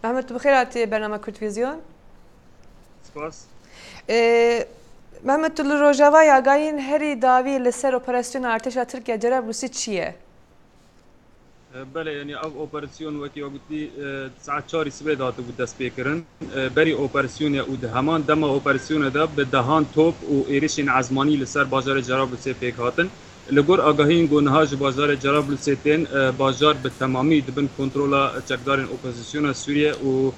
محمد بخير هاتي برنامج كرد فيزيون. سپاس. محمد تو روجاوای آگاهین هری داوی لسر اپراسیون ارتش ترکیه جرابلوسی چیه؟ بله یعنی او اپراسیون وکی وقتی ساعت 4 صبح داده بود دست بیکرن بری اپراسیون او ده همان دم اپراسیون ده به دهان توپ و ایرشین عزمانی لسر بازار جرابلوسی پیک هاتن لگور آگاهین گونهاج بازار جرابلوسی تن بازار به تمامی دبن کنترل چکدار اپوزیسیون سوریه و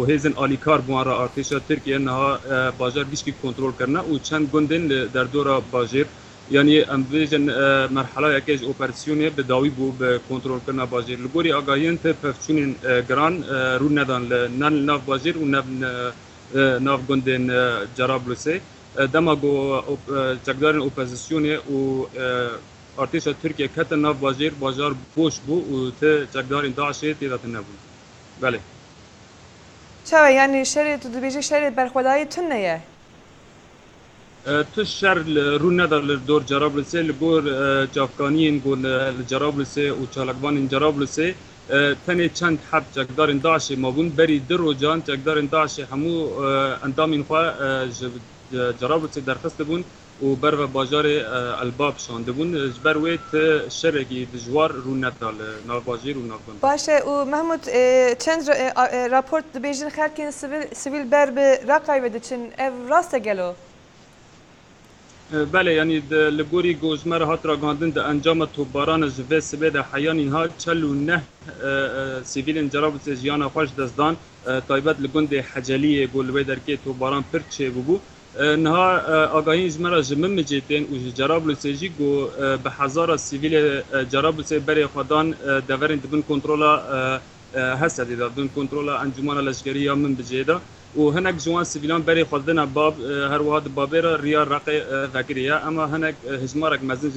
هیزن آلیکار بوان را ارتش ترکیه نها بازار بیشکی کنترل کرنا و چند گندن در دورا بازار یعنی امروزن مرحله یکیش اپراسیونی به داوی بو به کنترل کردن بازار لگوری آگاهین ته پفچونین گران رو ندان نان ناف بازار و ناف گندن جرابلوسی دما گو چکدارن اپوزیسیونی و ارتش ترکیه کت ناف بازار بوش بو و ته چکدارن داعشی تیرات نبود. بله. چه یعنی شری تو دبیجی شری برخورداری تنیه؟ تو شهر رو ندار دور جرابلسه لبور جافکانین گل جرابلسه و چالکبان جرابلسه تنی چند حب چکدار داعش مابون بری درو جان چکدار داعش همو اندامین خوا جرابلسه درخست بون و بر و بازار الباب شانده بون جبر ویت شرکی دجوار رو ندار ناف بازار و ناف بند. باشه و محمود چند راپورت دبیجین خرکین سیویل بر به رقای بده چن اف راست گلو؟ بله یعنی لگوری گوزمر هات را گاندن ده انجام توباران جوه سبه ده حیان اینها 49 سیویلین جرابلس جیانا خوش دزدان تایبت لگوند حجلی گلوه درکه توباران پرچه ببو نها آگاهی جمرا جمم جیتین و جرابلس جی گو به هزار سیویل جرابلس بری خدان دورن دبن کنترولا هسته دیده دبن کنترولا انجمان لشکری یا من بجیده و هناك جوان سيفيلان بري خدنا باب هر واحد بابيرا ريال رقي ذاكريا اما هناك هجمارك مزنج